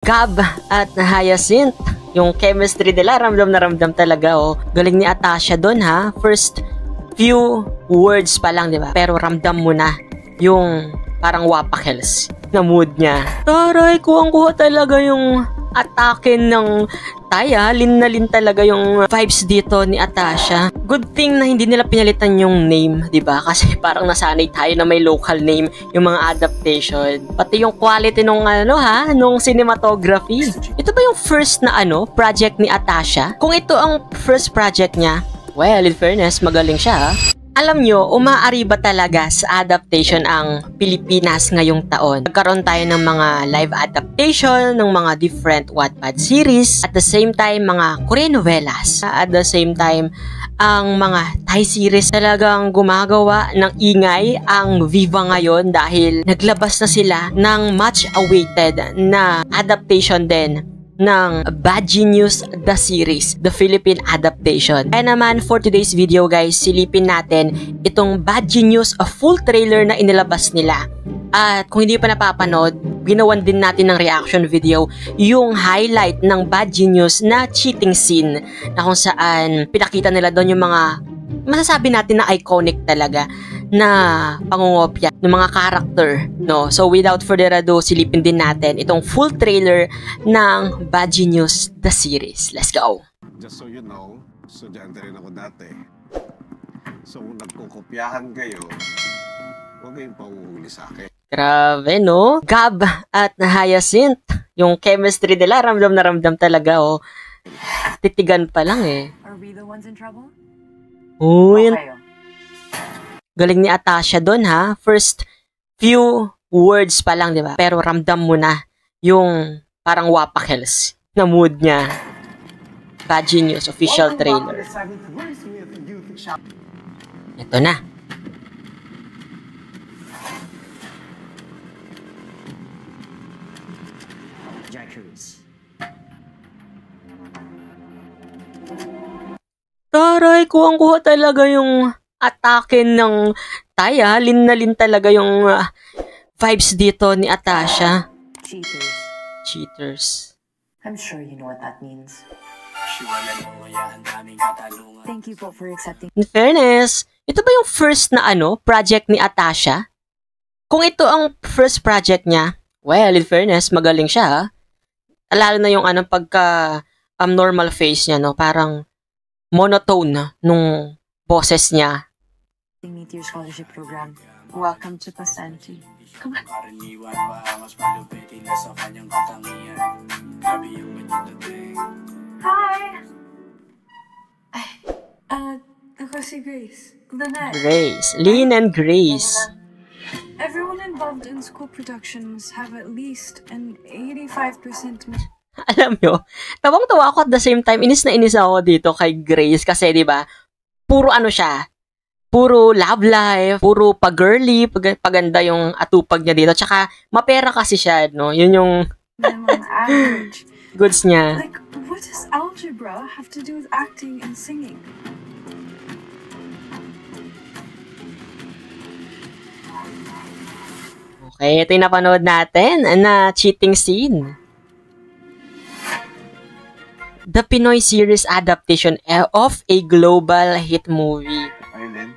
Gab at Hyacinth, yung chemistry nila, ramdam na ramdam talaga, oh. Galing ni Atasha doon, ha. First few words pa lang, di ba? Pero ramdam mo na yung parang wapakels na mood niya. Taray, kuha talaga yung atake ng Taya. Lin na lin talaga yung vibes dito ni Atasha. Good thing na hindi nila pinalitan yung name, di ba? Kasi parang nasanay tayo na may local name yung mga adaptation. Pati yung quality nung nung cinematography. Ito ba yung first na project ni Atasha? Kung ito ang first project niya, well, in fairness, magaling siya, ha? Alam nyo, umaariba talaga sa adaptation ang Pilipinas ngayong taon. Nagkaroon tayo ng mga live adaptation, ng mga different Wattpad series, at the same time, mga Korean novelas. At the same time, ang mga Thai series talagang gumagawa ng ingay ang Viva ngayon dahil naglabas na sila ng much awaited na adaptation din ng Bad Genius The Series, the Philippine adaptation. Kaya naman, for today's video guys, silipin natin itong Bad Genius, a full trailer na inilabas nila. At kung hindi pa napapanood, ginawan din natin ng reaction video yung highlight ng Bad Genius na cheating scene na kung saan pinakita nila doon yung mga masasabi natin na iconic talaga na pangungopya ng mga character, no? So without further ado, silipin din natin itong full trailer ng Bad Genius The Series. Let's go! Just so you know, estudyante rin ako dati. So kung nagkukopyahan kayo, huwag kayong pauhuli sa akin. Grabe, no? Gab at Hyacinth, yung chemistry nila, ramdam na ramdam talaga, oh. Titigan pa lang, eh. Are we the ones in trouble? Uy, galing ni Atasha doon, ha. First few words pa lang, di ba? Pero ramdam mo na yung parang wapakels na mood niya. Bad Genius official trailer. Ito na. Taray, kuha talaga yung atake ng Taya. Lin na lin talaga yung vibes dito ni Atasha. Cheaters. Cheaters. I'm sure you know what that means. Thank you po for accepting. In fairness, ito ba yung first na project ni Atasha? Kung ito ang first project niya, well, in fairness, magaling siya, ha? Lalo na yung pagka normal face niya, no? Parang monotone nung boses niya. Meet your scholarship program. Welcome to Pasanti. Come on. Hi! Ako si Grace. Lynette. Grace. Lynn and Grace. Everyone involved in school productions have at least an 85%. Alam nyo, tawang-tawa ako at the same time, inis na inis ako dito kay Grace kasi, di ba, puro siya, puro love life, puro pag-girly, paganda yung atupag niya dito, tsaka mapera kasi siya, no? Yun yung Average. goods niya. Like, what does algebra have to do with acting and singing? Okay, ito yung napanood natin na cheating scene. The Pinoy series adaptation of a global hit movie. Ayun, Lynn?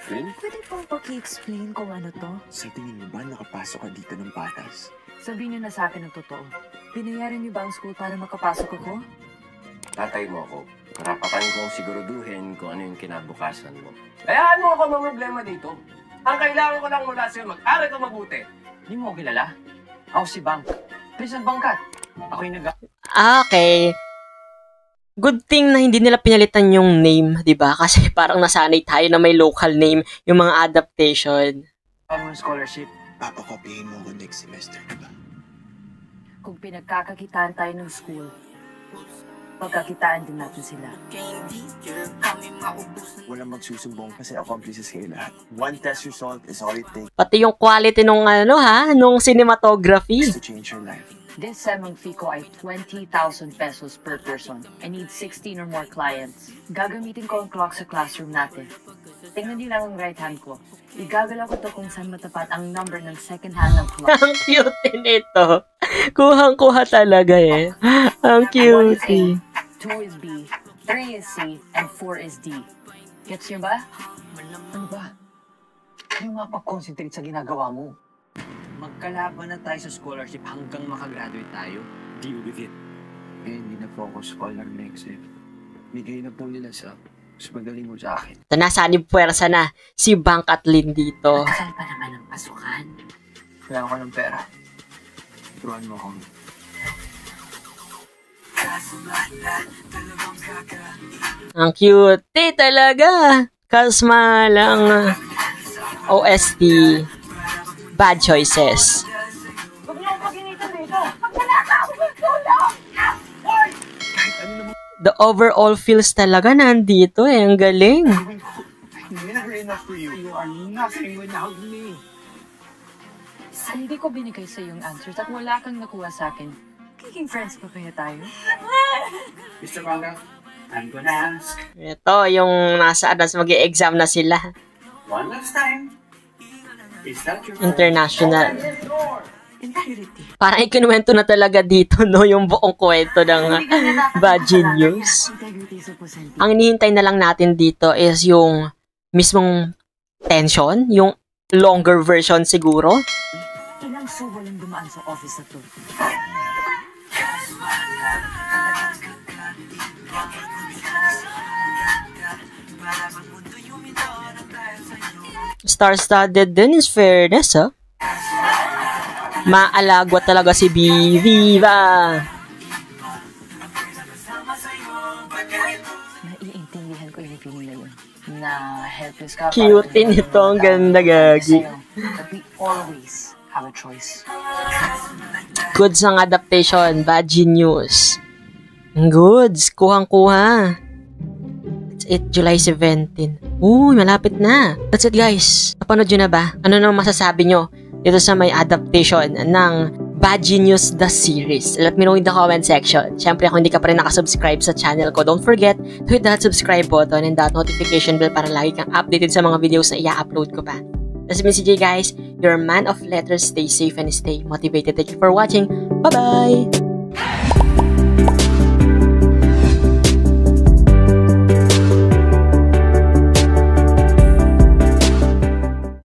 Pwede pong paki-explain kung ano to? Sa tingin mo ba nakapasok ka dito ng patas? Sabihin niyo na sa akin ang totoo. Binayaran niyo ba ang school para makapasok ako? Tatay mo ako. Karapatan kong siguraduhin kung ano yung kinabukasan mo. Hayaan mo ako mga problema dito. Ang kailangan ko lang mula sa'yo, mag-aral ka mabuti. Hindi mo ako kilala? Ako si Bank. Prison Bangkat. Ako yung Okay. Good thing na hindi nila pinalitan yung name, di ba? Kasi parang nasanay tayo na may local name yung mga adaptation. scholarship. Papakopyahin mo ko next semester, diba? Kung pinagkakakitaan tayo ng school, pagkakitaan din natin sila. Walang magsusumbong kasi accomplices kayo lahat. One test result is all it takes Pati yung quality nung nung cinematography. to change your life. This sem ang fee ko ay 20,000 pesos per person. I need 16 or more clients. Gagamitin ko ang clock sa classroom natin. Tingnan niyo lang ang right hand ko. Igagalaw ko to kung saan matapat ang number ng second hand ng clock. Ang cute nito. Kuhang-kuha talaga eh. Ang 1 is A, cute. 2 is B, 3 is C, and 4 is D. Gets niyo ba? Ano ba? Ano mapag-concentrate sa ginagawa mo? Magkalaban na tayo sa scholarship hanggang makagraduate tayo. Deal with it. Eh, hindi na po ako scholar next eh. Bigay na po nila sa mas magaling mo sa akin. Ito na, sanib puwersa na si Bang Kathleen dito. Kasal pa naman ang pasukan. Kailangan ko ng pera. Turuan mo ako. Ang cute talaga. Kasma lang. OST. Bad choices. The overall feels talaga nandito eh. Ang galing. Never enough for you. You are nothing without me. Hindi ko binigay sa yung answers at wala kang nakuha sa akin. Magiging friends pa kaya tayo? Mr. Manga, I'm gonna ask. Ito, yung nasa adas mag-i-exam na sila. One last time. Is that your International. Integrity. Parang ikinuwento na talaga dito, no? Yung buong kwento ng Bad Genius. Integrity is a percent. Ang hinihintay na lang natin dito is yung mismong tension, yung longer version siguro. Ilang subo lang dumaan sa office na to. Star-studded din is fairness, ha? Maalagwa talaga si Viva. Naiintindihan ko yung feeling na yun. Na helpless ka. Cute din ito, ang ganda gagi. But we always have a choice. Goods ang adaptation, Bad Genius. Goods, kuhang-kuha. That's it, July 17. Uy, malapit na. That's it, guys. Napanood nyo na ba? Ano naman masasabi nyo dito sa may adaptation ng Bad Genius the series? Let me know in the comment section. Siyempre, kung hindi ka pa rin nakasubscribe sa channel ko, don't forget to hit that subscribe button and that notification bell para lagi kang updated sa mga videos na i-upload ko pa. That's me, CJ, guys. You're a man of letters. Stay safe and stay motivated. Thank you for watching. Bye-bye!